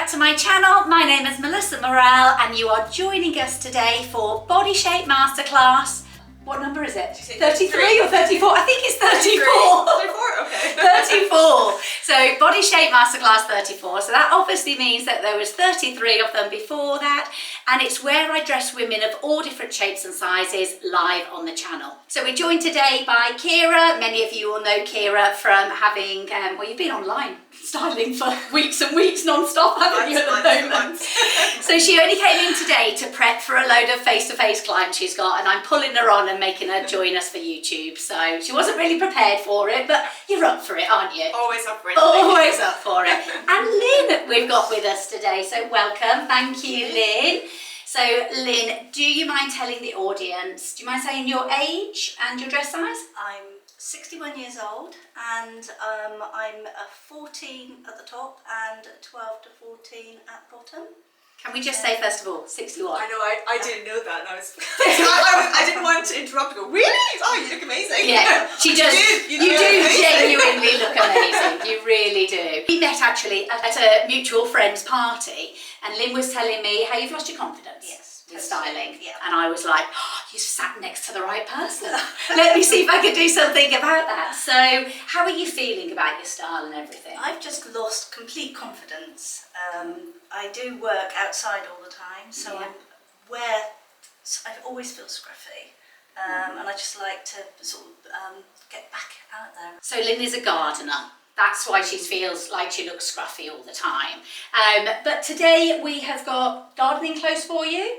back to my channel. My name is Melissa Murrell and you are joining us today for Body Shape Masterclass. What number is it? 33 or 34? I think it's 34. 34, okay. 34. So Body Shape Masterclass 34. So that obviously means that there was 33 of them before that. And it's where I dress women of all different shapes and sizes live on the channel. So we're joined today by Kira. Many of you will know Kira from having, well, you've been online styling for weeks and weeks non-stop, haven't you, at the moment? So she only came in today to prep for a load of face-to-face clients she's got, and I'm pulling her on and making her join us for YouTube. So she wasn't really prepared for it, but you're up for it, aren't you? Always up for it. Always up for it. And Lynn we've got with us today, so welcome. Thank you, Lynn. So Lynn, do you mind telling the audience, do you mind saying your age and your dress size? I'm 61 years old and I'm a 14 at the top and 12 to 14 at bottom. Can we just say first of all, 61? I know, I didn't know that, and I didn't want to interrupt and go, really? Oh, you look amazing. Yeah, she does. You do genuinely look amazing. You really do. We met actually at a mutual friend's party, and Lynn was telling me how you've lost your confidence. Yes. With styling, yeah. And I was like, oh, you sat next to the right person. Let me see if I can do something about that. So how are you feeling about your style and everything? I've just lost complete confidence. I do work outside all the time, so I always feel scruffy, and I just like to sort of get back out there. So Lynn is a gardener. That's why she feels like she looks scruffy all the time. But today we have got gardening clothes for you.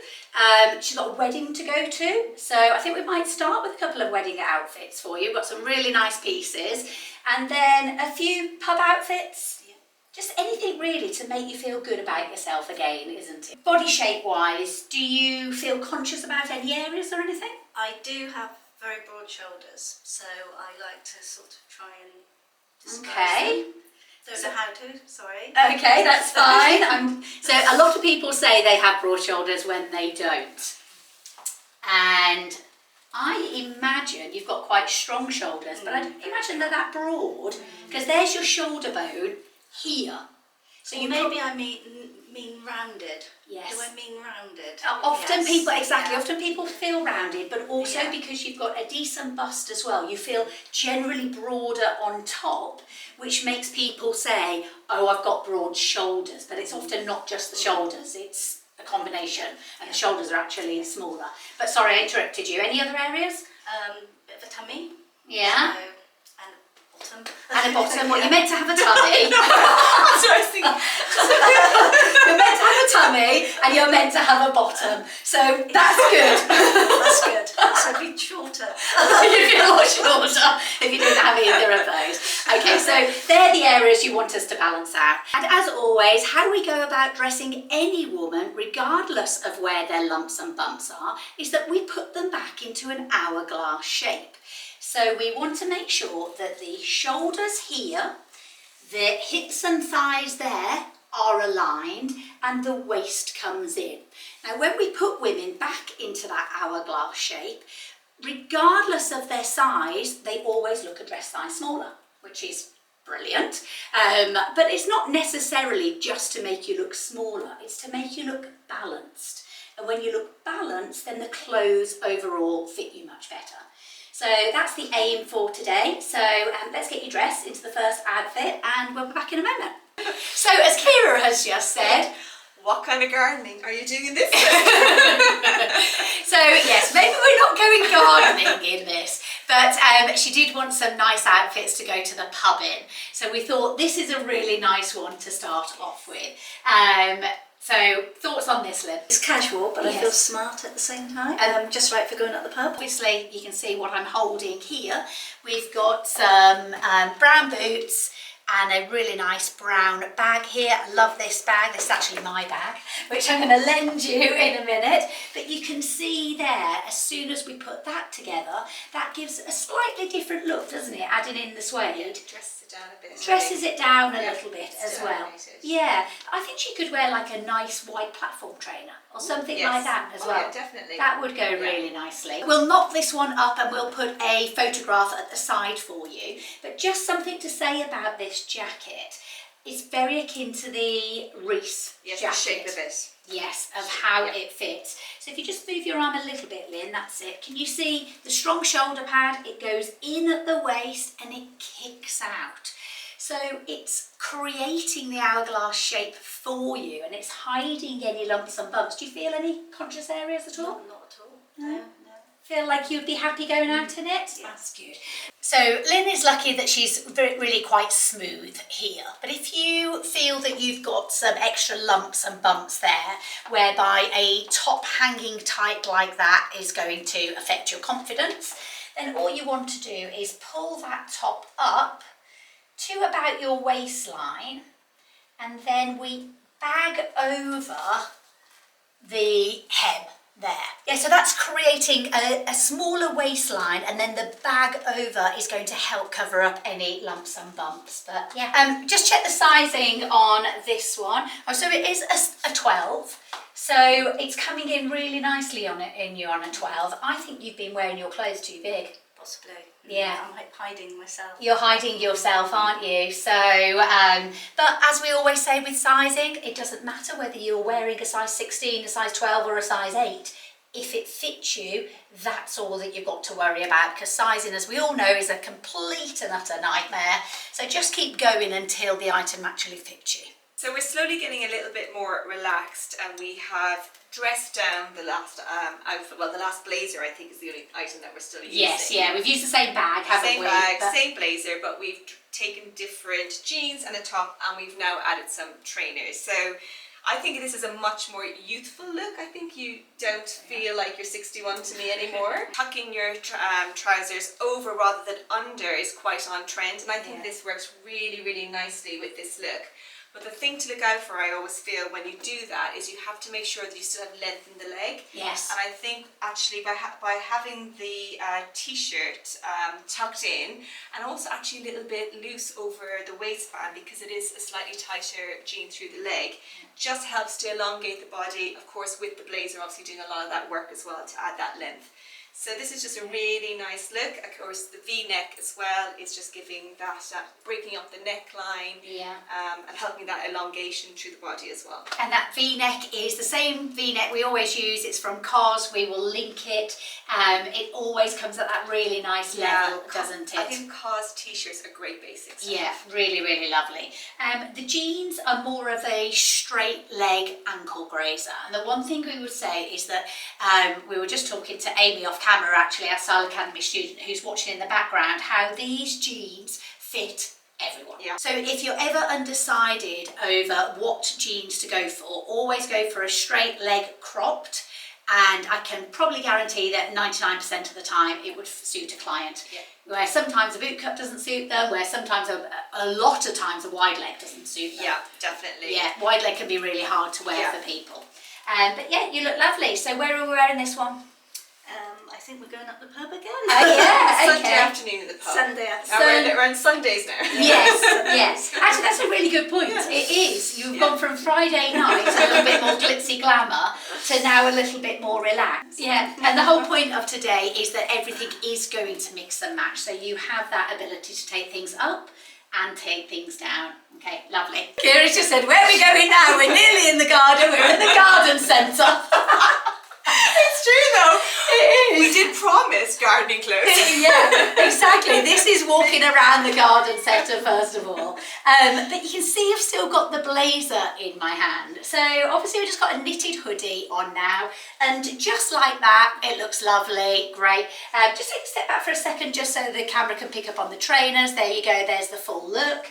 She's got a wedding to go to. So I think we might start with a couple of wedding outfits for you. We've got some really nice pieces. And then a few pub outfits. Yeah. Just anything really to make you feel good about yourself again, isn't it? Body shape wise, do you feel conscious about any areas or anything? I do have very broad shoulders, so I like to sort of try and okay. Don't know how to, sorry. Okay, that's fine. So a lot of people say they have broad shoulders when they don't. And I imagine you've got quite strong shoulders, but I imagine they're that broad, because there's your shoulder bone here. So you maybe I mean rounded. Yes. Do I mean rounded? Often yes. people, exactly, Yeah. often people feel rounded, but also because you've got a decent bust as well, you feel generally broader on top, which makes people say, oh, I've got broad shoulders, but it's often not just the shoulders, it's a combination, and the shoulders are actually smaller. But sorry, I interrupted you. Any other areas? Bit of a tummy. Yeah. So, and a bottom. And a bottom. Well, you're meant to have a tummy. So I was thinking, You're meant to have a tummy and you're meant to have a bottom. So that's good. That's good. So it'd be shorter. You'd be a lot shorter if you didn't have either of those. Okay, so they're the areas you want us to balance out. And as always, how we go about dressing any woman, regardless of where their lumps and bumps are, is that we put them back into an hourglass shape. So we want to make sure that the shoulders here, the hips and thighs there are aligned, and the waist comes in. Now when we put women back into that hourglass shape, regardless of their size, they always look a dress size smaller, which is brilliant. But it's not necessarily just to make you look smaller, it's to make you look balanced. And when you look balanced, then the clothes overall fit you much better. So that's the aim for today. So let's get you dressed into the first outfit and we'll be back in a moment. So as Kira has just said, what kind of gardening are you doing in this? So yes, maybe we're not going gardening in this, but she did want some nice outfits to go to the pub in. So we thought this is a really nice one to start off with. So thoughts on this, Lynn? It's casual, but I feel smart at the same time. Just right for going at the pub. Obviously, you can see what I'm holding here. We've got some brown boots and a really nice brown bag here. I love this bag. This is actually my bag, which I'm going to lend you in a minute. But you can see there, as soon as we put that together, that gives a slightly different look, doesn't it? Adding in the suede. Dresses it down a bit. Dresses it down a little bit as well. Animated. Yeah, I think she could wear like a nice white platform trainer or something like that as well. Yeah, definitely. That would go really nicely. We'll knock this one up and we'll put a photograph at the side for you. But just something to say about this jacket. It's very akin to the Reese Yes, jacket. the shape of it. Yes, of how it fits. So if you just move your arm a little bit, Lynn, that's it. Can you see the strong shoulder pad? It goes in at the waist and it kicks out. So it's creating the hourglass shape for you, and it's hiding any lumps and bumps. Do you feel any conscious areas at all? Not at all. No? No. Feel like you'd be happy going out in it? Yes. That's good. So Lynn is lucky that she's really quite smooth here. But if you feel that you've got some extra lumps and bumps there, whereby a top hanging tight like that is going to affect your confidence, then all you want to do is pull that top up to about your waistline, and then we bag over the hem there. Yeah, so that's creating a smaller waistline, and then the bag over is going to help cover up any lumps and bumps. But yeah, just check the sizing on this one. Oh, so it is a 12. So it's coming in really nicely on you on a 12. I think you've been wearing your clothes too big. Possibly. Yeah. I'm hiding myself. You're hiding yourself, aren't you? So, but as we always say with sizing, it doesn't matter whether you're wearing a size 16, a size 12 or a size 8. If it fits you, that's all that you've got to worry about, because sizing, as we all know, is a complete and utter nightmare. So just keep going until the item actually fits you. So we're slowly getting a little bit more relaxed, and we have dressed down the last outfit. Well, the last blazer, I think, is the only item that we're still using. Yes, yeah, we've used the same bag, haven't same we? bag, But same blazer, but we've taken different jeans and a top, and we've now added some trainers. So I think this is a much more youthful look. I think you don't feel like you're 61 to me anymore. Tucking your trousers over rather than under is quite on trend, and I think this works really, really nicely with this look. But the thing to look out for, I always feel, when you do that, is you have to make sure that you still have length in the leg. yes. And I think actually by having the t-shirt tucked in, and also actually a little bit loose over the waistband, because it is a slightly tighter jean through the leg, just helps to elongate the body. Of course, with the blazer, obviously doing a lot of that work as well to add that length. So this is just a really nice look. Of course, the V-neck as well is just giving that, breaking up the neckline, and helping that elongation through the body as well. And that V-neck is the same V-neck we always use. It's from COS. We will link it. It always comes at that really nice level, doesn't it? I think COS t-shirts are great basics. Yeah, really, really lovely. The jeans are more of a straight leg ankle grazer. And the one thing we would say is that we were just talking to Amy off camera, actually, our Style Academy student who's watching in the background, how these jeans fit everyone. Yeah. So if you're ever undecided over what jeans to go for, always go for a straight leg cropped. And I can probably guarantee that 99% of the time it would suit a client. Yeah. Where sometimes a boot cut doesn't suit them, where sometimes a lot of times a wide leg doesn't suit them. Yeah, definitely. Yeah, wide leg can be really hard to wear for people. But yeah, you look lovely. So where are we wearing this one? I think we're going up the pub again. Yeah, Sunday afternoon in the pub. Sunday afternoon. We're on Sundays now. Yes, yes. Actually, that's a really good point. It is. You've gone from Friday night, a little bit more glitzy glamour, to now a little bit more relaxed. Yeah. And the whole point of today is that everything is going to mix and match. So you have that ability to take things up and take things down. Okay, lovely. Kira's just said, where are we going now? We're nearly in the garden. We're in the garden centre. It's true though. It is. We did promise gardening clothes. Yeah, exactly. This is walking around the garden centre first of all. But you can see I've still got the blazer in my hand. So obviously we've just got a knitted hoodie on now. And just like that, it looks lovely, great. Just take a step back for a second just so the camera can pick up on the trainers. There you go, there's the full look.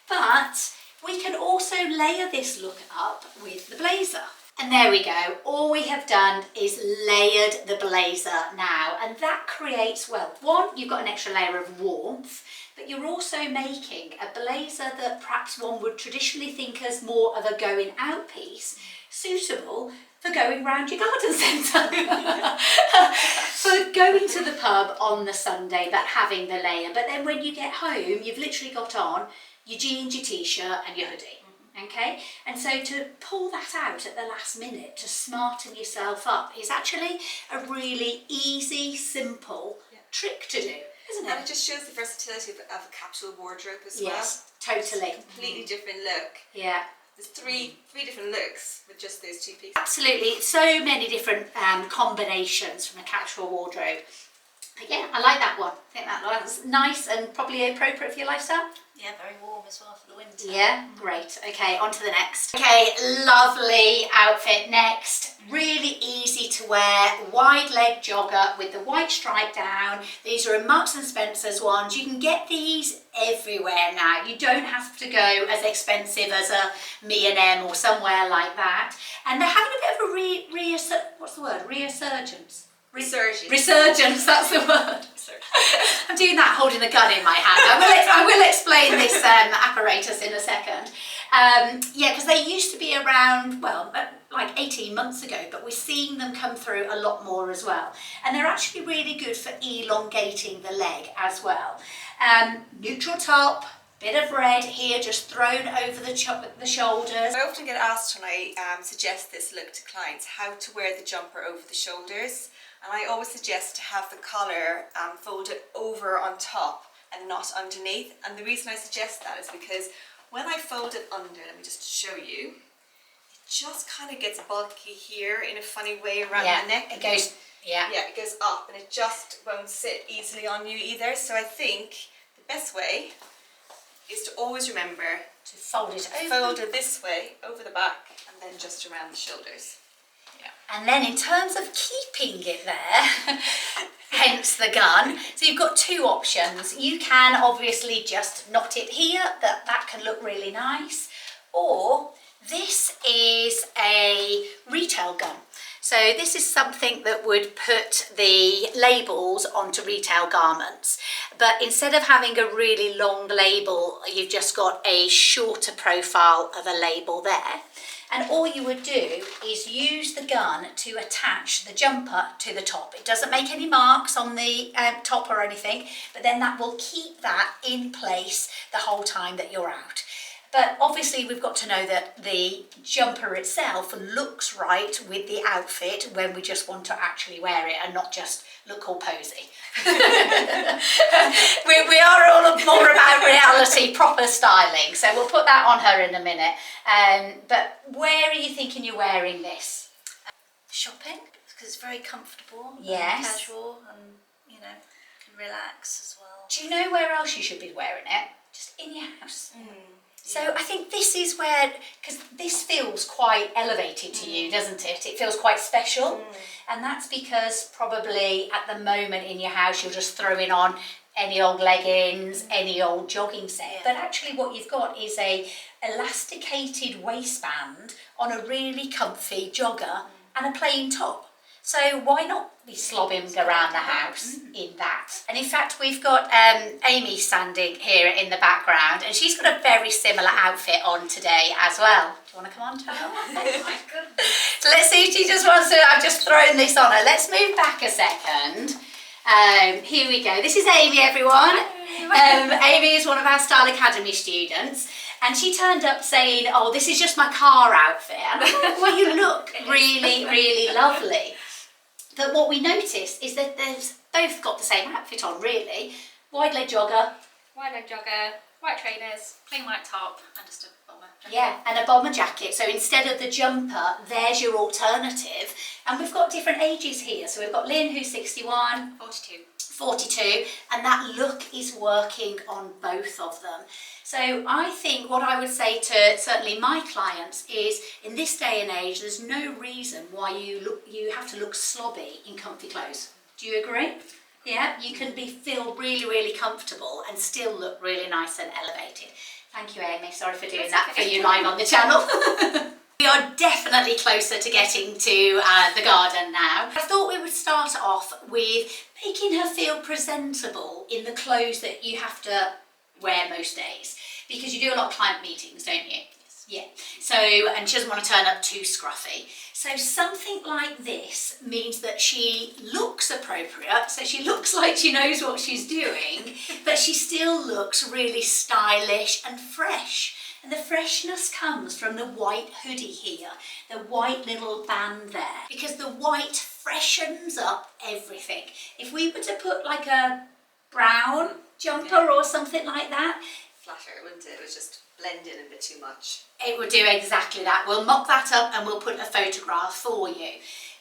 But we can also layer this look up with the blazer. And there we go, all we have done is layered the blazer now, and that creates, well, one, you've got an extra layer of warmth, but you're also making a blazer that perhaps one would traditionally think as more of a going out piece, suitable for going round your garden centre. For going to the pub on the Sunday, but having the layer. But then when you get home, you've literally got on your jeans, your t-shirt and your hoodie. Okay, and so to pull that out at the last minute to smarten yourself up is actually a really easy, simple trick to do. isn't And it? it just shows the versatility of a capsule wardrobe as Yes, totally. well. Completely different look. Yeah. There's three different looks with just those two pieces. Absolutely, so many different combinations from a capsule wardrobe. But yeah, I like that one. I think that one's nice and probably appropriate for your lifestyle. Yeah, very warm as well for the winter. Yeah, great. Okay, on to the next. Okay, lovely outfit next. Really easy to wear, wide leg jogger with the white stripe down. These are a Marks and Spencer's ones. You can get these everywhere now. You don't have to go as expensive as a M&M or somewhere like that. And they're having a bit of a resurgence. Resurgence, that's the word. I'm doing that holding a gun in my hand. I will explain this apparatus in a second. Yeah, because they used to be around, well, like 18 months ago, but we're seeing them come through a lot more as well. And they're actually really good for elongating the leg as well. Neutral top, bit of red here just thrown over the shoulders. I often get asked when I suggest this look to clients how to wear the jumper over the shoulders. And I always suggest to have the collar folded over on top and not underneath. And the reason I suggest that is because when I fold it under, let me just show you, it just kind of gets bulky here in a funny way around the neck. It goes, yeah, it goes up and it just won't sit easily on you either. So I think the best way is to always remember to fold it over. Fold it this way over the back and then just around the shoulders. And then in terms of keeping it there, hence the gun, so you've got two options. You can obviously just knot it here, that can look really nice, or this is a retail gun. So this is something that would put the labels onto retail garments. But instead of having a really long label, you've just got a shorter profile of a label there. And all you would do is use the gun to attach the jumper to the top. It doesn't make any marks on the top or anything, but then that will keep that in place the whole time that you're out. But obviously we've got to know that the jumper itself looks right with the outfit when we just want to actually wear it and not just look all posy. we are all more about reality, proper styling, so we'll put that on her in a minute. But where are you thinking you're wearing this? Shopping, because it's very comfortable, yes, and casual, and you know, can relax as well. Do you know where else you should be wearing it? Just in your house. So I think this is where, because this feels quite elevated to you, doesn't it? It feels quite special. And that's because probably at the moment in your house, you're just throwing on any old leggings, any old jogging set. But actually what you've got is a elasticated waistband on a really comfy jogger and a plain top. So why not be slobbing around the house in that? And in fact, we've got Amy standing here in the background, and she's got a very similar outfit on today as well. Do you want to come on to her? Oh my goodness. So let's see if she just wants to, I've just thrown this on her. Let's move back a second. Here we go. This is Amy, everyone. Amy is one of our Style Academy students. And she turned up saying, oh, this is just my car outfit. And I thought, well, you look really, really lovely. But what we noticed is that they've both got the same outfit on, really. Wide leg jogger. Wide leg jogger, white trainers, plain white top, and just a bomber jacket. Yeah, and a bomber jacket. So instead of the jumper, there's your alternative. And we've got different ages here. So we've got Lynn, who's 61. 42, and that look is working on both of them. So I think what I would say to certainly my clients is, in this day and age, there's no reason why you have to look slobby in comfy clothes. Do you agree? Yeah, you can feel really, really comfortable and still look really nice and elevated. Thank you, Amy. Sorry for doing that for you live on the channel. We are definitely closer to getting to the garden now. I thought we would start off with making her feel presentable in the clothes that you have to wear most days, because you do a lot of client meetings, don't you? Yes. Yeah. So, and she doesn't want to turn up too scruffy. So something like this means that she looks appropriate, so she looks like she knows what she's doing, but she still looks really stylish and fresh. And the freshness comes from the white hoodie here, the white little band there, because the white freshens up everything. If we were to put like a brown jumper or something like that. Flatter, wouldn't it? It would just blend in a bit too much. It would do exactly that. We'll mock that up and we'll put a photograph for you.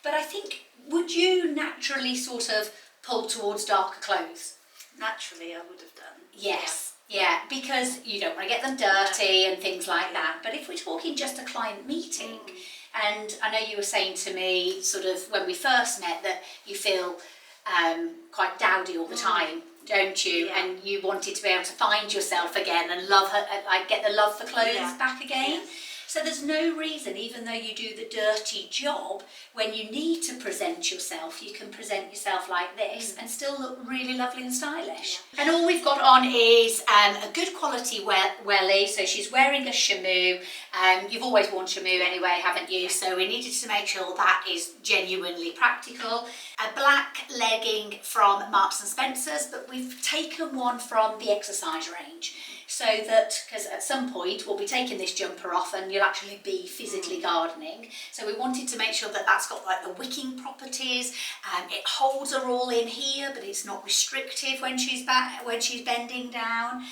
But I think, would you naturally sort of pull towards darker clothes? Naturally, I would have done. Yes. Yeah, because you don't want to get them dirty and things like that. But if we're talking just a client meeting, and I know you were saying to me sort of when we first met that you feel quite dowdy all the time, don't you? Yeah. And you wanted to be able to find yourself again and love her, like get the love for clothes back again. Yes. So there's no reason, even though you do the dirty job, when you need to present yourself, you can present yourself like this and still look really lovely and stylish. And all we've got on is a good quality welly, so she's wearing a chamois. You've always worn chamois anyway, haven't you? So we needed to make sure that is genuinely practical. A black legging from Marks and Spencer's, but we've taken one from the exercise range. So that, because at some point we'll be taking this jumper off and you'll actually be physically gardening. So we wanted to make sure that that's got like the wicking properties. It holds her all in here, but it's not restrictive when she's bending down.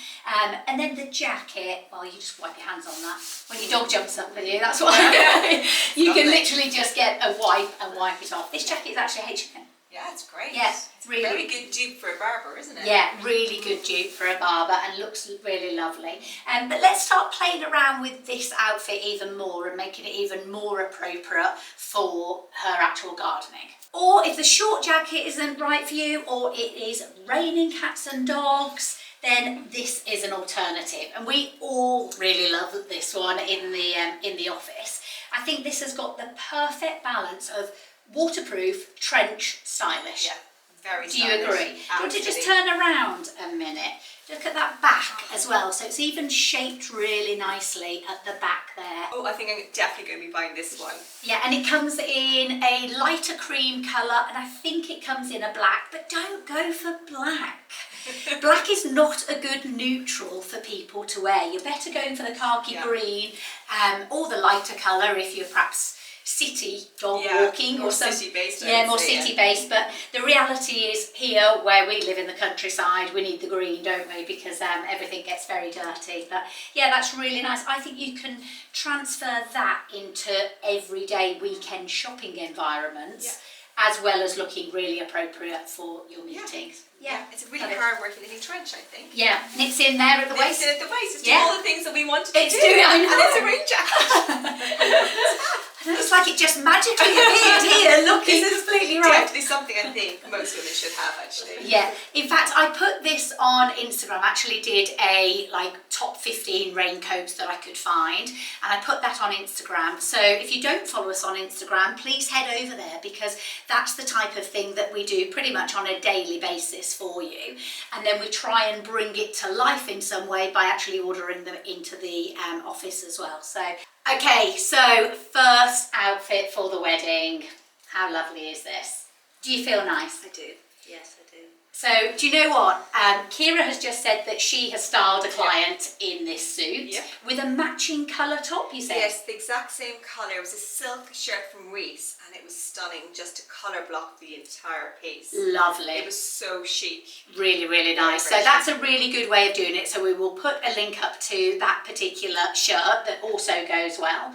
And then the jacket, well, you just wipe your hands on that. When your dog jumps up with you, that's why you can literally just get a wipe and wipe it off. This jacket is actually H&M. Yeah, it's great. Yeah, it's really. Very good dupe for a barber, isn't it? Yeah, really good dupe for a barber and looks really lovely. But let's start playing around with this outfit even more and making it even more appropriate for her actual gardening. Or if the short jacket isn't right for you, or it is raining cats and dogs, then this is an alternative. And we all really love this one in the office. I think this has got the perfect balance of waterproof, trench, stylish. Yeah, very Do you stylish. agree? Do you want to just turn around a minute? Look at that back as well. So it's even shaped really nicely at the back there. Oh, I think I'm definitely going to be buying this one. Yeah, and it comes in a lighter cream colour, and I think it comes in a black, but don't go for black. Black is not a good neutral for people to wear. You're better going for the khaki green or the lighter colour if you're perhaps city dog walking more or some city based. more city based, but the reality is here where we live in the countryside we need the green, don't we, because everything gets very dirty. But yeah, that's really nice. I think you can transfer that into everyday weekend shopping environments as well as looking really appropriate for your meetings. Yeah, it's a really hard working knitting trench, I think. Yeah, knits in there at the waist. Knits in at the waist. It's doing all the things that we wanted to do. I know. And it's a rain jacket. It's like it just magically appeared here, looking completely right. Definitely something I think most women should have, actually. Yeah, in fact, I put this on Instagram. I actually did a top 15 raincoats that I could find, and I put that on Instagram. So if you don't follow us on Instagram, please head over there, because that's the type of thing that we do pretty much on a daily basis for you. And then we try and bring it to life in some way by actually ordering them into the office as well. So, okay, so first outfit for the wedding. How lovely is this? Do you feel nice? I do. Yes, I do. So, do you know what? Kira has just said that she has styled a client in this suit with a matching colour top, you said? Yes, the exact same colour. It was a silk shirt from Reese, and it was stunning, just to colour block the entire piece. Lovely. It was so chic. Really, really nice. So that's a really good way of doing it. So we will put a link up to that particular shirt that also goes well.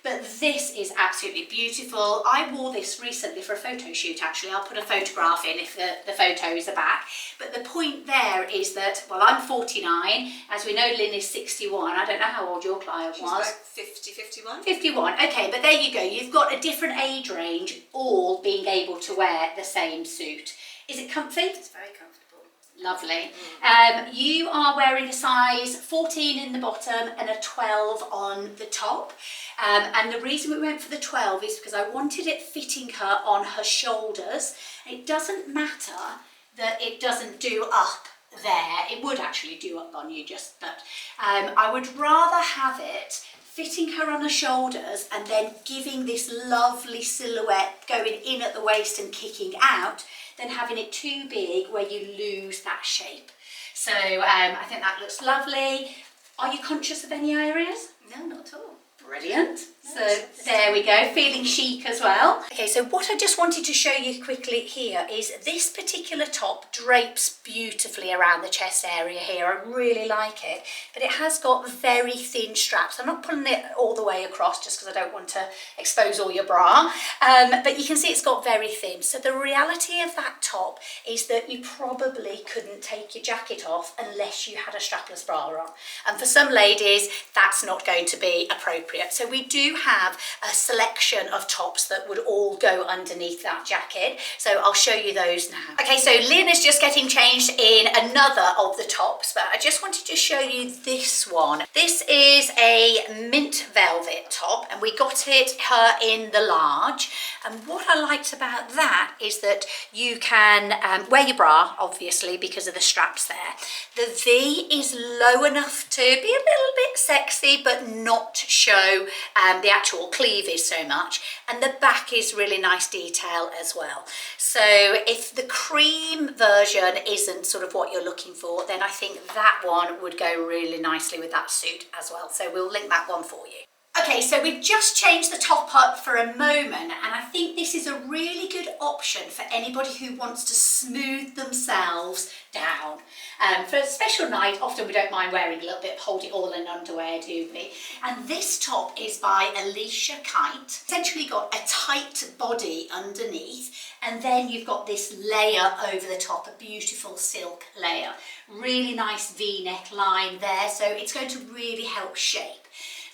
But this is absolutely beautiful. I wore this recently for a photo shoot, actually. I'll put a photograph in if the photos are back. But the point there is that, well, I'm 49. As we know, Lynn is 61. I don't know how old your client was. She's about 50, 51. 51, okay, but there you go. You've got a different age range, all being able to wear the same suit. Is it comfy? It's very comfortable. Lovely. You are wearing a size 14 in the bottom and a 12 on the top. And the reason we went for the 12 is because I wanted it fitting her on her shoulders. It doesn't matter that it doesn't do up there. It would actually do up on you, but I would rather have it fitting her on her shoulders and then giving this lovely silhouette going in at the waist and kicking out, than having it too big where you lose that shape. So I think that looks lovely. Are you conscious of any areas? No, not at all. Brilliant. So there we go, feeling chic as well. Okay, so what I just wanted to show you quickly here is this particular top drapes beautifully around the chest area here. I really like it, but it has got very thin straps. I'm not pulling it all the way across just because I don't want to expose all your bra, but you can see it's got very thin. So the reality of that top is that you probably couldn't take your jacket off unless you had a strapless bra on. And for some ladies, that's not going to be appropriate. So we do have a selection of tops that would all go underneath that jacket. So I'll show you those now. Okay, so Lynn is just getting changed in another of the tops, but I just wanted to show you this one. This is a mint velvet top, and we got her in the large. And what I liked about that is that you can wear your bra, obviously, because of the straps there. The V is low enough to be a little bit sexy, but not show the actual cleavage so much. And the back is really nice detail as well. So if the cream version isn't sort of what you're looking for, then I think that one would go really nicely with that suit as well. So we'll link that one for you. Okay, so we've just changed the top up for a moment, and I think this is a really good option for anybody who wants to smooth themselves down. For a special night, often we don't mind wearing a little bit of hold it all in underwear, do we? And this top is by Alicia Kite. Essentially got a tight body underneath, and then you've got this layer over the top, a beautiful silk layer. Really nice V-neck line there, so it's going to really help shape.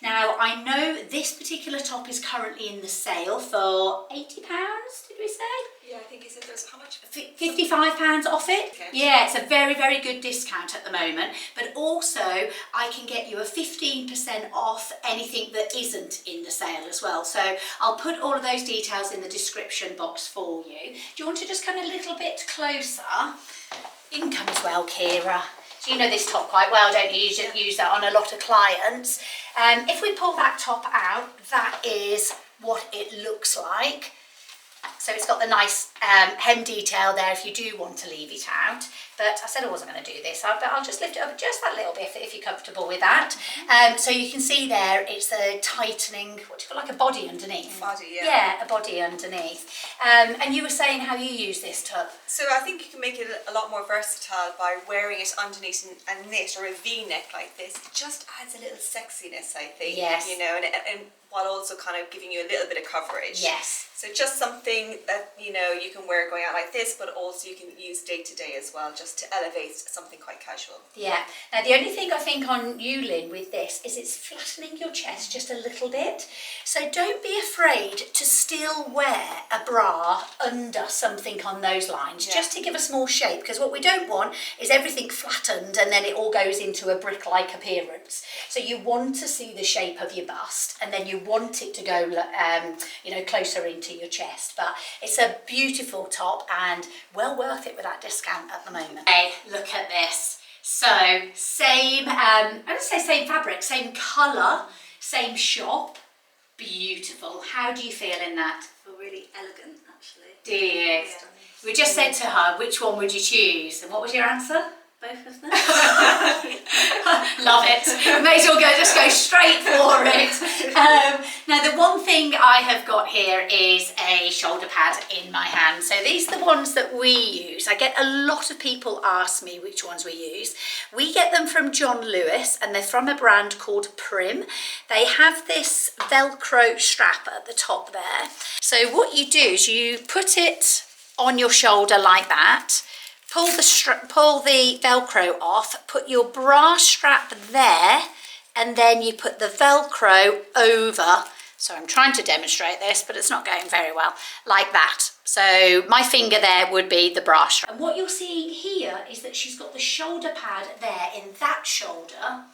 Now, I know this particular top is currently in the sale for £80, did we say? Yeah, I think he said there's how much? £55 off it. Okay. Yeah, it's a very, very good discount at the moment. But also, I can get you a 15% off anything that isn't in the sale as well. So I'll put all of those details in the description box for you. Do you want to just come a little bit closer? You can come as well, Kira. So you know this top quite well, don't you? You use that on a lot of clients. If we pull that top out, that is what it looks like. So it's got the nice hem detail there if you do want to leave it out. But I said I wasn't going to do this, but I'll just lift it up just that little bit if you're comfortable with that. So you can see there, it's a tightening, what do you call, like a body underneath? Body, yeah. Yeah, a body underneath. And you were saying how you use this top. So I think you can make it a lot more versatile by wearing it underneath a knit or a V-neck like this. It just adds a little sexiness, I think. Yes. You know, and while also kind of giving you a little bit of coverage. Yes. So just something that, you know, you can wear going out like this, but also you can use day to day as well, just to elevate something quite casual. Yeah. Now the only thing I think on you, Lynn, with this is it's flattening your chest just a little bit. So don't be afraid to still wear a bra under something on those lines, just to give a small shape, because what we don't want is everything flattened and then it all goes into a brick-like appearance. So you want to see the shape of your bust, and then you want it to go, you know, closer into your chest. But it's a beautiful top and well worth it with that discount at the moment. Hey, look at this. So same, I don't say same fabric, same colour, same shop. Beautiful. How do you feel in that? I feel really elegant, actually. Do you? Yeah. We just said to her, which one would you choose? And what was your answer? Both of them. Love it. May as well just go straight for it. Now the one thing I have got here is a shoulder pad in my hand. So these are the ones that we use. I get a lot of people ask me which ones we use. We get them from John Lewis, and they're from a brand called Prim. They have this Velcro strap at the top there. So what you do is you put it on your shoulder like that. Pull the Velcro off, put your bra strap there, and then you put the Velcro over. So I'm trying to demonstrate this, but it's not going very well, like that. So my finger there would be the bra strap. And what you're seeing here is that she's got the shoulder pad there in that shoulder,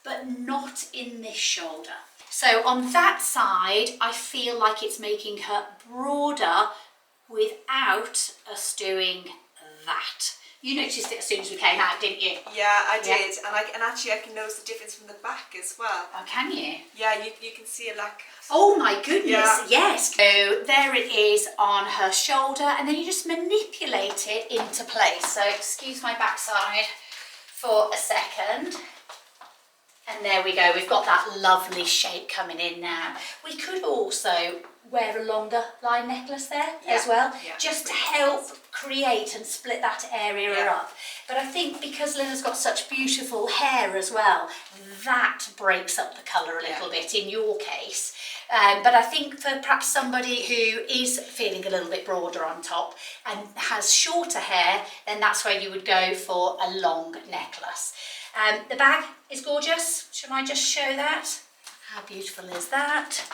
but not in this shoulder. So on that side, I feel like it's making her broader without us doing that. You noticed it as soon as we came out, didn't you? Yeah, I did. And actually I can notice the difference from the back as well. Oh, can you? Yeah, you can see it like... Oh my goodness, yeah. Yes. So there it is on her shoulder, and then you just manipulate it into place. So excuse my backside for a second. And there we go, we've got that lovely shape coming in now. We could also wear a longer line necklace there as well, just to help create and split that area up. But I think because Lynna's got such beautiful hair as well, that breaks up the colour a little bit in your case. But I think for perhaps somebody who is feeling a little bit broader on top and has shorter hair, then that's where you would go for a long necklace. The bag is gorgeous. Shall I just show that? How beautiful is that?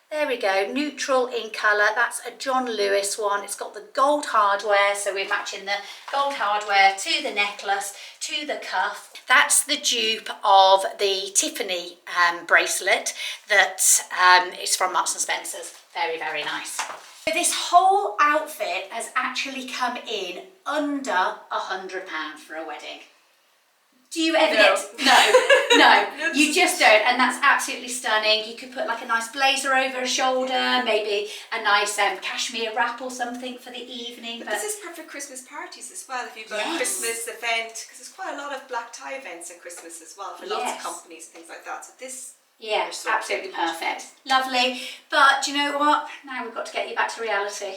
There we go, neutral in colour. That's a John Lewis one. It's got the gold hardware, so we're matching the gold hardware to the necklace, to the cuff. That's the dupe of the Tiffany bracelet that is from Marks and Spencer's. Very, very nice. So this whole outfit has actually come in under £100 for a wedding. Do you ever get... No, you just don't, and that's absolutely stunning. You could put like a nice blazer over a shoulder, maybe a nice cashmere wrap or something for the evening. But this is perfect for Christmas parties as well, if you've got a Christmas event, because there's quite a lot of black tie events at Christmas as well, for lots of companies, things like that. So this... Yeah, absolutely perfect. Lovely. But do you know what? Now we've got to get you back to reality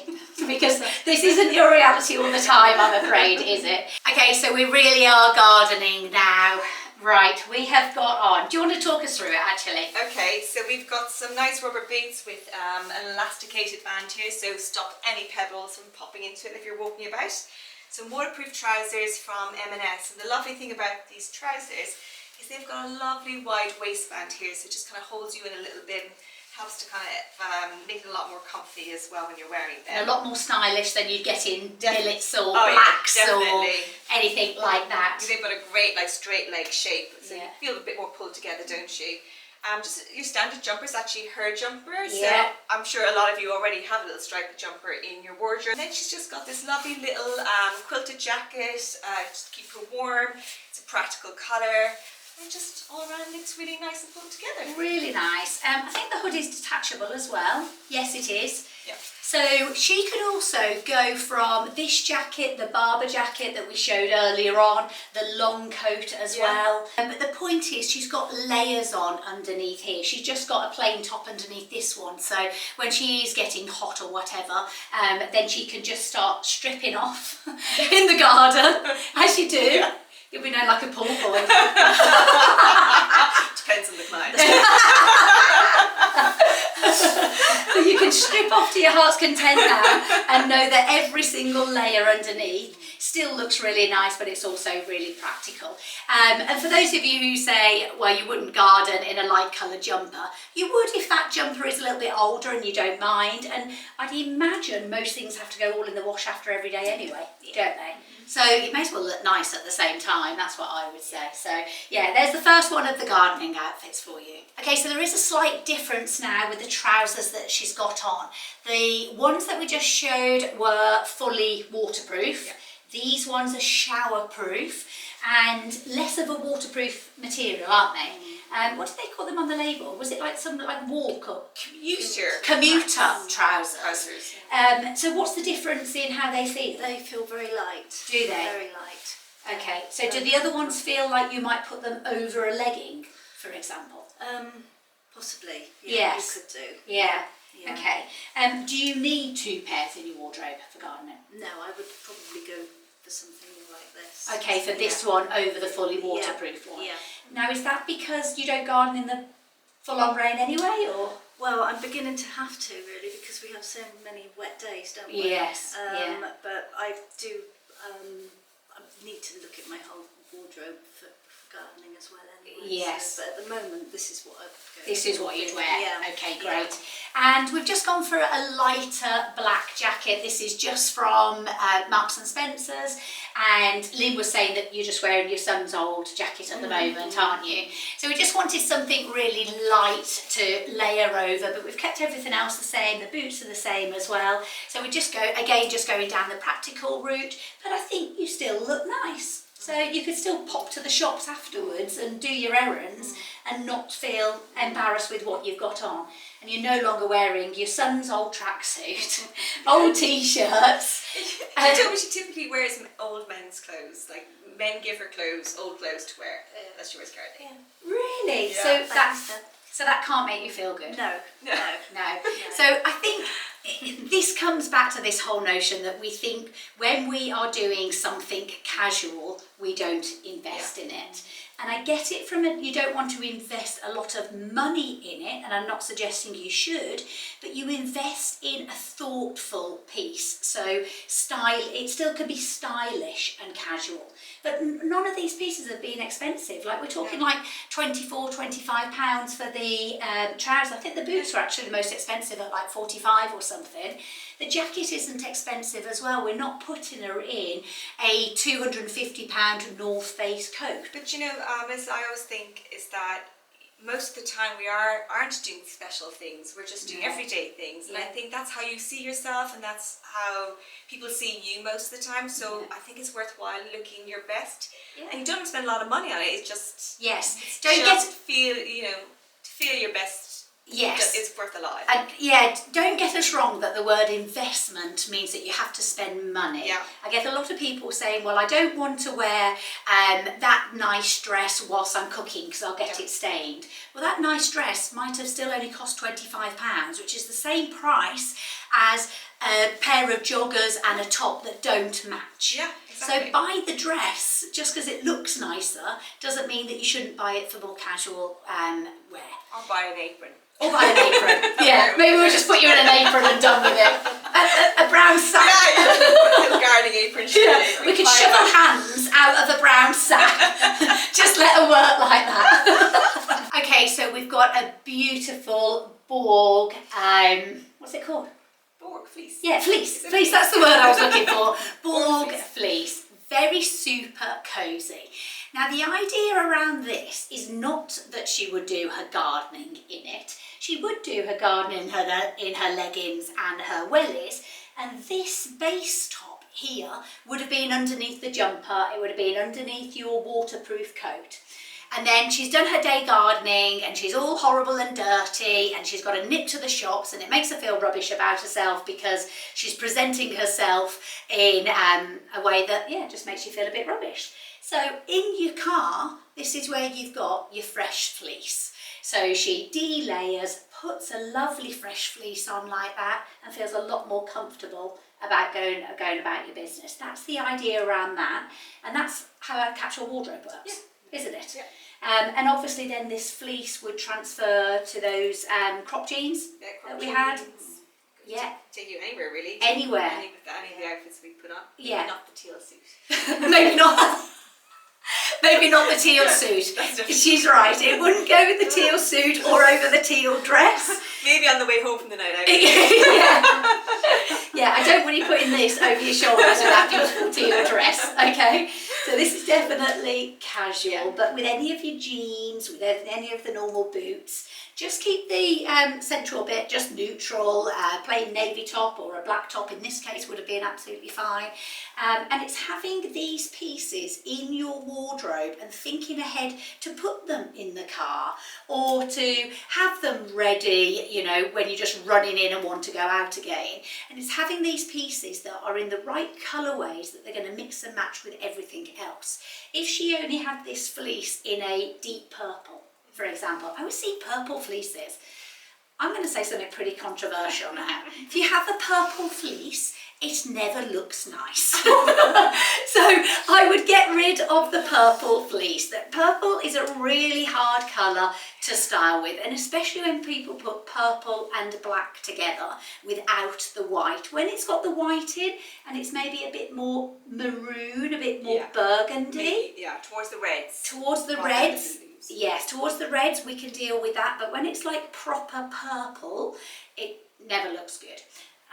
because this isn't your reality all the time, I'm afraid, is it? Okay, so we really are gardening now. Right, we have got on. Do you want to talk us through it actually? Okay, so we've got some nice rubber boots with an elasticated band here, so stop any pebbles from popping into it if you're walking about. Some waterproof trousers from M&S, and the lovely thing about these trousers is they've got a lovely wide waistband here, so it just kind of holds you in a little bit and helps to kind of make it a lot more comfy as well when you're wearing them. And a lot more stylish than you'd get in billets or blacks or anything like that. They've got a great like straight leg shape, so you feel a bit more pulled together, don't you? Just your standard jumper is actually her jumper, so I'm sure a lot of you already have a little striped jumper in your wardrobe. And then she's just got this lovely little quilted jacket just to keep her warm. It's a practical colour. And just all around looks really nice and put together. Really nice. I think the hood is detachable as well. Yes, it is. Yeah. So she could also go from this jacket, the Barber jacket that we showed earlier on, the long coat as well. But the point is she's got layers on underneath here. She's just got a plain top underneath this one. So when she is getting hot or whatever, then she can just start stripping off in the garden, as you do. Yeah. You'll be known like a pool boy. Depends on the client. So you can strip off to your heart's content now and know that every single layer underneath still looks really nice, but it's also really practical. And for those of you who say, well, you wouldn't garden in a light coloured jumper, you would if that jumper is a little bit older and you don't mind. And I'd imagine most things have to go all in the wash after every day anyway, don't they? So it may as well look nice at the same time, that's what I would say. So yeah, there's the first one of the gardening outfits for you. Okay, so there is a slight difference now with the trousers that she's got on. The ones that we just showed were fully waterproof. Yeah. These ones are shower proof and less of a waterproof material, aren't they? What did they call them on the label? Was it like something like walk or commuter trousers? So what's the difference in how they feel? They feel very light. Do they? Very light. Okay, so do the other ones feel like you might put them over a legging, for example? Possibly. Yes. You could do. Yeah. Yeah. Okay. Do you need 2 pairs in your wardrobe for gardening? No, I would probably go for something like this. Okay, for this one over the fully waterproof one. Yeah. Now, is that because you don't garden in the full-on rain anyway, or? Well, I'm beginning to have to really because we have so many wet days, don't we? Yes. But I do. I need to look at my whole wardrobe for gardening as well. Anyway. Yes. So, but at the moment, this is what I've. This is what you'd wear. Yeah. Okay, great. And we've just gone for a lighter black jacket. This is just from Marks and Spencer's. And Lynn was saying that you're just wearing your son's old jacket at the moment, aren't you? So we just wanted something really light to layer over, but we've kept everything else the same. The boots are the same as well. So we just go, again, just going down the practical route. But I think you still look nice. So you could still pop to the shops afterwards and do your errands and not feel embarrassed with what you've got on. And you're no longer wearing your son's old tracksuit, old t-shirts. She told me she typically wears old men's clothes. Like, men give her clothes, old clothes to wear. That she wears currently. Really? Yeah. So that can't make you feel good? No. So I think this comes back to this whole notion that we think when we are doing something casual, we don't invest in it. And I get it from you don't want to invest a lot of money in it, and I'm not suggesting you should, but you invest in a thoughtful piece. So it still can be stylish and casual. But none of these pieces have been expensive. Like, we're talking like £24-25 for the trousers. I think the boots were actually the most expensive at like 45 or something. The jacket isn't expensive as well. We're not putting her in a £250 North Face coat. But you know, as I always think, is that most of the time we aren't doing special things. We're just doing everyday things, and I think that's how you see yourself, and that's how people see you most of the time. So I think it's worthwhile looking your best, and you don't have to spend a lot of money on it. It's just feel your best. Yes, it's worth a lot. And don't get us wrong that the word investment means that you have to spend money. Yeah. I get a lot of people saying, well, I don't want to wear that nice dress whilst I'm cooking because I'll get it stained. Well, that nice dress might have still only cost £25, which is the same price as a pair of joggers and a top that don't match. Yeah, exactly. So buy the dress just because it looks nicer doesn't mean that you shouldn't buy it for more casual wear. Or buy an apron. Or buy an apron. Yeah, maybe we'll just put you in an apron and done with it. A brown sack. Yeah. Gardening apron. We could shove our hands out of a brown sack. Just let her work like that. Okay, so we've got a beautiful Borg, what's it called? Borg fleece. Yeah, fleece. Fleece, that's the word I was looking for. Borg fleece. Very super cosy. Now, the idea around this is not that she would do her gardening in it. She would do her gardening in her leggings and her wellies, and this base top here would have been underneath the jumper. It would have been underneath your waterproof coat. And then she's done her day gardening and she's all horrible and dirty and she's got a nip to the shops, and it makes her feel rubbish about herself because she's presenting herself in a way that, just makes you feel a bit rubbish. So in your car, this is where you've got your fresh fleece. So she delayers, puts a lovely fresh fleece on like that and feels a lot more comfortable about going about your business. That's the idea around that, and that's how a capsule wardrobe works. Isn't it? Yeah. And obviously then this fleece would transfer to those crop jeans that we had. Yeah. Take you anywhere really. Anywhere. Any of the outfits we put on. Yeah. Not the teal suit. Maybe not. Maybe not the teal suit. She's right. It wouldn't go with the teal suit or over the teal dress. Maybe on the way home from the night out. Yeah, I don't want you putting this over your shoulders with that beautiful teal dress. Okay, so this is definitely casual, but with any of your jeans, with any of the normal boots, just keep the central bit just neutral. Plain navy top or a black top in this case would have been absolutely fine. And it's having these pieces in your wardrobe and thinking ahead to put them in the car or to have them ready, when you're just running in and want to go out again. And it's having these pieces that are in the right colourways that they're going to mix and match with everything else. If she only had this fleece in a deep purple, for example, I would see purple fleeces. I'm going to say something pretty controversial now. If you have a purple fleece, it never looks nice. So I would get rid of the purple fleece. That purple is a really hard colour to style with, and especially when people put purple and black together without the white. When it's got the white in and it's maybe a bit more maroon, a bit more burgundy. Towards the reds. Towards the reds. Yes, towards the reds we can deal with that, but when it's like proper purple, it never looks good.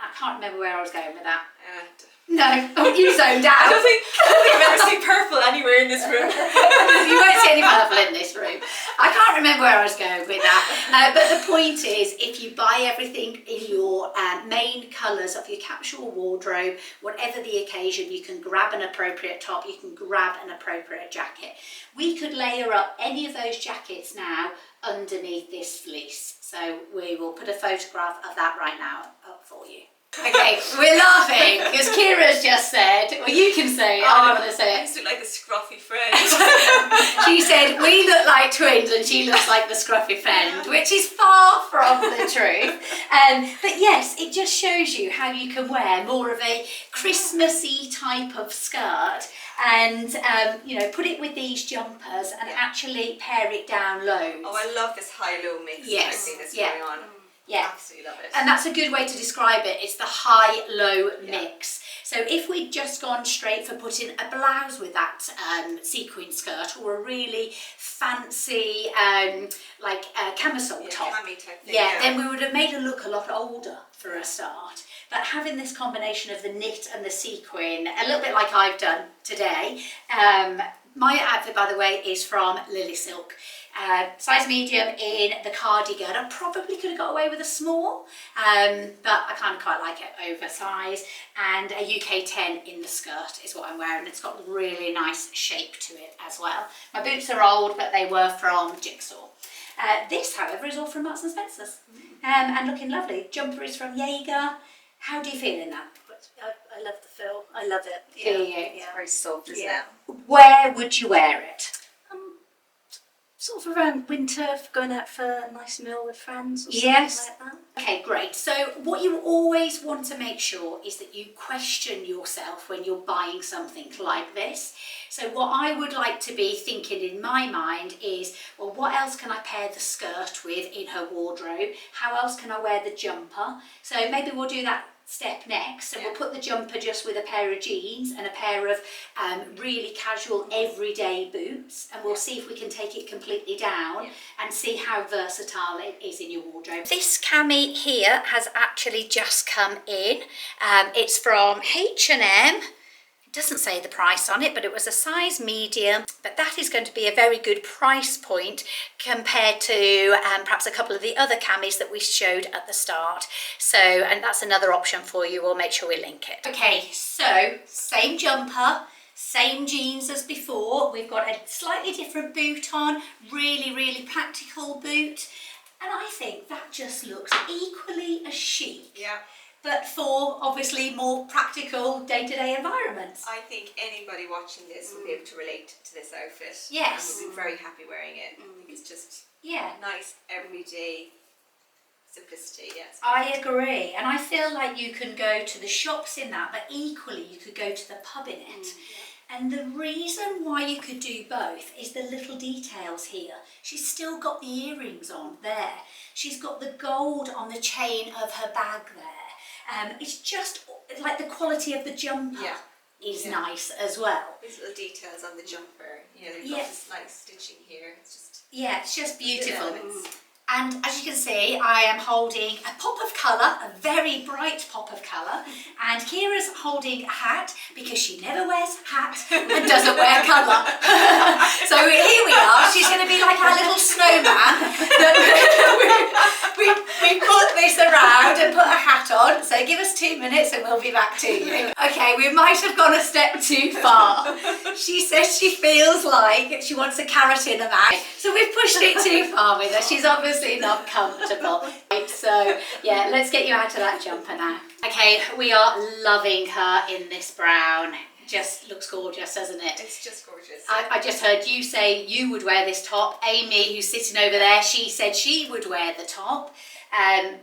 I can't remember where I was going with that. And No, oh, you zoned out. I don't think I've ever seen purple anywhere in this room. You won't see any purple in this room. I can't remember where I was going with that. But the point is, if you buy everything in your main colours of your capsule wardrobe, whatever the occasion, you can grab an appropriate top, you can grab an appropriate jacket. We could layer up any of those jackets now underneath this fleece. So we will put a photograph of that right now up for you. Okay, we're laughing because Kira's just said, well, you can say it, I don't want to say I it. used to look like the scruffy friend. She said, we look like twins and she looks like the scruffy friend, which is far from the truth. But yes, it just shows you how you can wear more of a Christmassy type of skirt and, you know, put it with these jumpers and actually pare it down loads. Oh, I love this high-low mix. Yes, I think that's yeah. going on. Yeah. Absolutely love it. And that's a good way to describe it. It's the high-low mix. So if we'd just gone straight for putting a blouse with that sequin skirt or a really fancy camisole top, cami type thing, then we would have made her look a lot older for a start. But having this combination of the knit and the sequin, a little bit like I've done today, my outfit, by the way, is from Lily Silk. Size medium in the cardigan. I probably could have got away with a small, but I kind of quite like it oversized. And a UK 10 in the skirt is what I'm wearing. It's got really nice shape to it as well. My boots are old, but they were from Jigsaw. This, however, is all from Marks and Spencer's, and looking lovely. Jumper is from Jaeger. How do you feel in that? I love the feel. I love it. Do you? It's very soft, isn't it? Where would you wear it? Sort of around winter, going out for a nice meal with friends or Yes. something like that. Okay, great. So what you always want to make sure is that you question yourself when you're buying something like this. So what I would like to be thinking in my mind is, well, what else can I pair the skirt with in her wardrobe? How else can I wear the jumper? So maybe we'll do that step next, and we'll put the jumper just with a pair of jeans and a pair of really casual everyday boots, and we'll see if we can take it completely down and see how versatile it is in your wardrobe. This cami here has actually just come in. It's from H&M. Doesn't say the price on it, but it was a size medium, but that is going to be a very good price point compared to perhaps a couple of the other camis that we showed at the start. So, and that's another option for you. We'll make sure we link it. Okay, so same jumper, same jeans as before. We've got a slightly different boot on, really practical boot, and I think that just looks equally as chic. Yeah. But for obviously more practical day-to-day environments. I think anybody watching this will be able to relate to this outfit. Yes. And will be very happy wearing it. I think it's just nice, everyday simplicity. Yes. I agree. And I feel like you can go to the shops in that, but equally you could go to the pub in it. And the reason why you could do both is the little details here. She's still got the earrings on there. She's got the gold on the chain of her bag there. It's just like the quality of the jumper is nice as well. These little details on the jumper, you know, they've got this nice stitching here. It's just beautiful. And as you can see, I am holding a pop of colour, a very bright pop of colour, and Kira's holding a hat because she never wears a hat and doesn't wear colour. So here we are, she's going to be like our little snowman. we put this around and put a hat on, so give us 2 minutes and we'll be back to you. Okay, we might have gone a step too far. She says she feels like she wants a carrot in her mouth, so we've pushed it too far with her. She's obviously not comfortable. So yeah, let's get you out of that jumper now. Okay, we are loving her in this brown. Just looks gorgeous, doesn't it? It's just gorgeous. I just heard you say you would wear this top. Amy, who's sitting over there, she said she would wear the top.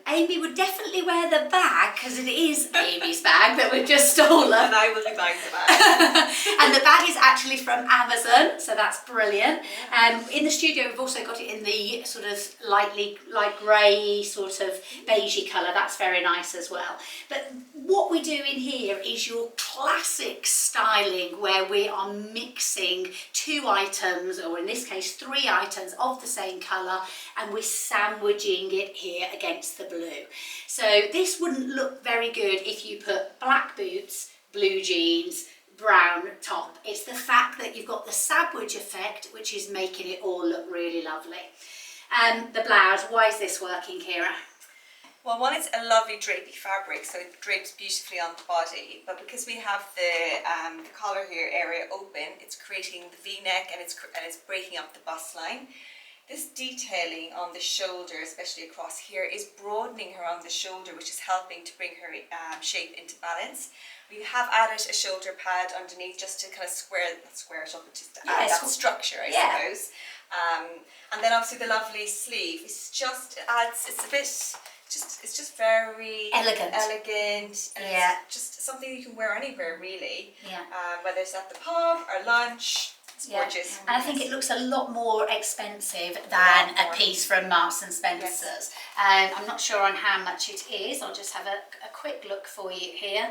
Amy would definitely wear the bag because it is Amy's bag that we've just stolen. And I will be buying the bag. And the bag is actually from Amazon, so that's brilliant. In the studio, we've also got it in the sort of light grey, sort of beigey colour. That's very nice as well. But what we do in here is your classic styling where we are mixing 2 items, or in this case 3 items of the same colour, and we're sandwiching it here against the blue. So this wouldn't look very good if you put black boots, blue jeans, brown top. It's the fact that you've got the sandwich effect which is making it all look really lovely. The blouse, why is this working, Kira? Well, one, it's a lovely drapey fabric, so it drapes beautifully on the body, but because we have the collar here area open, it's creating the V-neck and it's breaking up the bust line. This detailing on the shoulder, especially across here, is broadening her on the shoulder, which is helping to bring her shape into balance. We have added a shoulder pad underneath just to kind of square it up, but just to add that structure, I suppose. And then obviously the lovely sleeve. It's just very elegant. And it's just something you can wear anywhere, really. Whether it's at the pub or lunch. It's gorgeous. And I think it looks a lot more expensive than a piece from Marks and Spencer's. I'm not sure on how much it is. I'll just have a quick look for you here.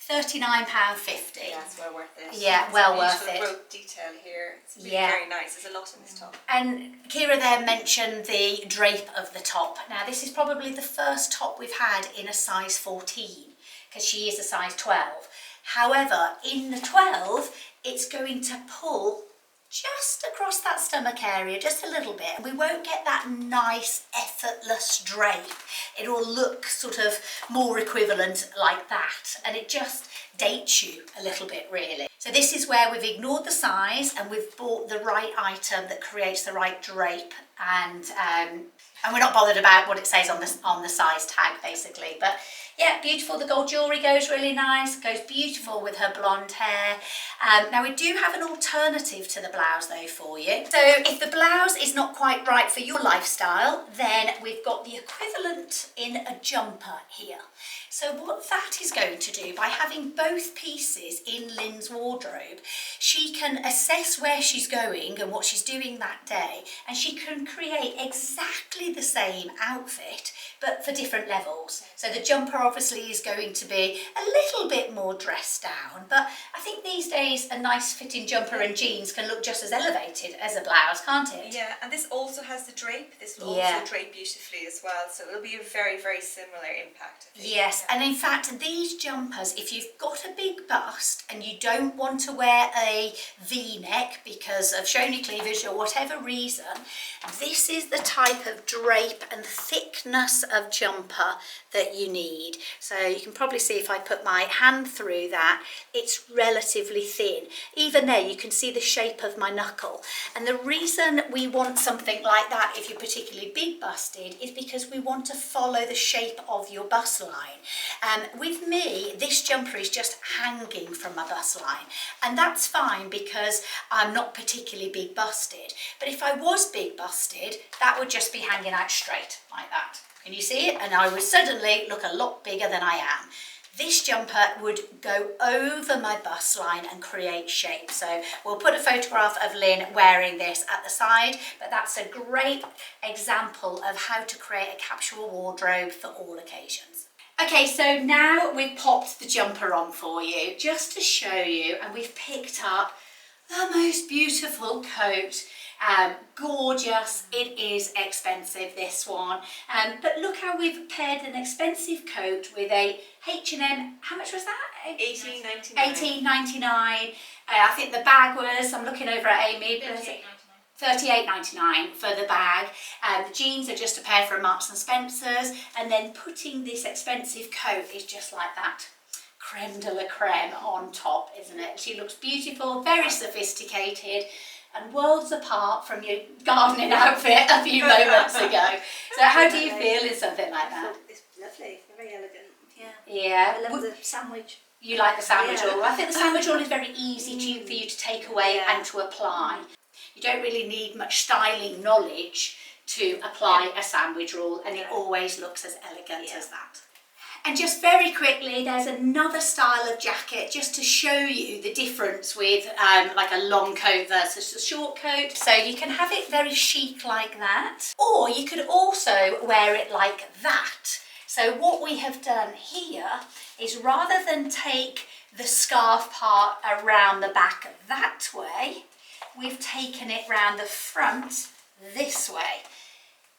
£39.50. Yeah, it's well worth it. Yeah, well worth it. Rope detail here. It's really very nice. There's a lot in this top. And Kira there mentioned the drape of the top. Now this is probably the first top we've had in a size 14 because she is a size 12. However, in the 12, it's going to pull just across that stomach area, just a little bit. And we won't get that nice, effortless drape. It'll look sort of more equivalent like that. And it just dates you a little bit, really. So this is where we've ignored the size and we've bought the right item that creates the right drape, and we're not bothered about what it says on the size tag, basically. But yeah, beautiful. The gold jewellery goes really nice, goes beautiful with her blonde hair. Now we do have an alternative to the blouse though for you. So if the blouse is not quite right for your lifestyle, then we've got the equivalent in a jumper here. So what that is going to do, by having both pieces in Lynn's wardrobe, she can assess where she's going and what she's doing that day, and she can create exactly the same outfit but for different levels. So the jumper obviously is going to be a little bit more dressed down, but I think these days a nice fitting jumper and jeans can look just as elevated as a blouse, can't it? Yeah, and this also has the drape. This will also drape beautifully as well, so it'll be a very, very similar impact, I think. Yes, and in fact these jumpers, if you've got a big bust and you don't want to wear a V-neck because of showing cleavage or whatever reason, this is the type of drape and thickness of jumper that you need. So you can probably see if I put my hand through that, it's relatively thin. Even there you can see the shape of my knuckle. And the reason we want something like that if you're particularly big busted is because we want to follow the shape of your bust line. With me, this jumper is just hanging from my bust line, and that's fine because I'm not particularly big busted. But if I was big busted, that would just be hanging out straight like that. Can you see it? And I would suddenly look a lot bigger than I am. This jumper would go over my bust line and create shape. So we'll put a photograph of Lynn wearing this at the side, but that's a great example of how to create a capsule wardrobe for all occasions. Okay, so now we've popped the jumper on for you, just to show you, and we've picked up the most beautiful coat. Gorgeous. It is expensive, this one, but look how we've paired an expensive coat with a H&M. How much was that? $18.99. $18.99. I think the bag was, I'm looking over at Amy, $38.99 for the bag. The jeans are just a pair from Marks and Spencer's, and then putting this expensive coat is just like that. Creme de la creme on top, isn't it? She looks beautiful, very sophisticated, and worlds apart from your gardening outfit a few moments ago. So how do you feel in something like that? It's lovely, very elegant. Yeah. I love the sandwich. You like the sandwich roll? I think the sandwich roll is very easy for you to take away and to apply. You don't really need much styling knowledge to apply a sandwich roll, and it always looks as elegant as that. And just very quickly, there's another style of jacket just to show you the difference with like a long coat versus a short coat. So you can have it very chic like that, or you could also wear it like that. So what we have done here is, rather than take the scarf part around the back that way, we've taken it round the front this way.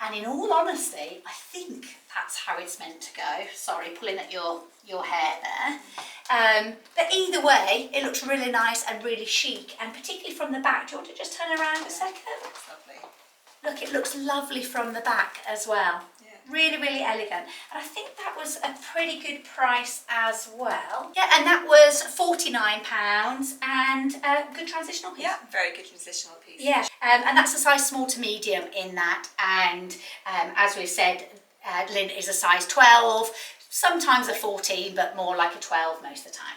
And in all honesty, I think that's how it's meant to go. Sorry, pulling at your hair there. But either way, it looks really nice and really chic, and particularly from the back. Do you want to just turn around a second? That's lovely. Look, it looks lovely from the back as well. Yeah. Really, really elegant. And I think that was a pretty good price as well. Yeah, and that was £49 and a good transitional piece. Yeah, very good transitional piece. Yeah, and that's a size small to medium in that. And as we've said, linen is a size 12, sometimes a 14, but more like a 12 most of the time.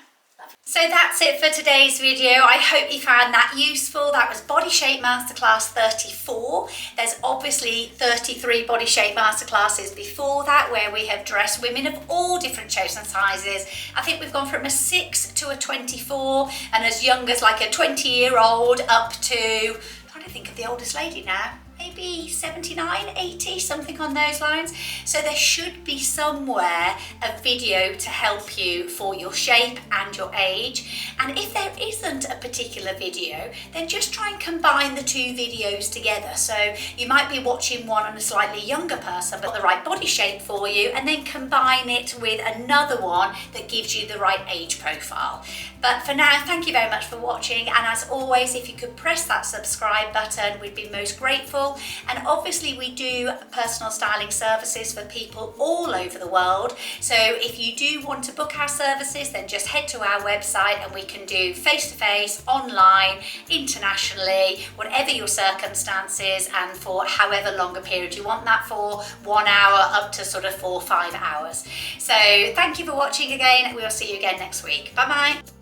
So that's it for today's video. I hope you found that useful. That was Body Shape Masterclass 34. There's obviously 33 Body Shape Masterclasses before that, where we have dressed women of all different shapes and sizes. I think we've gone from a 6 to a 24, and as young as like a 20-year-old up to, I'm trying to think of the oldest lady now, maybe 79, 80, something on those lines. So there should be somewhere a video to help you for your shape and your age. And if there isn't a particular video, then just try and combine the two videos together. So you might be watching one on a slightly younger person, but the right body shape for you, and then combine it with another one that gives you the right age profile. But for now, thank you very much for watching. And as always, if you could press that subscribe button, we'd be most grateful. And obviously we do personal styling services for people all over the world. So if you do want to book our services, then just head to our website and we can do face-to-face, online, internationally, whatever your circumstances, and for however long a period you want that for, 1 hour up to sort of 4 or 5 hours. So thank you for watching again. We will see you again next week. Bye bye.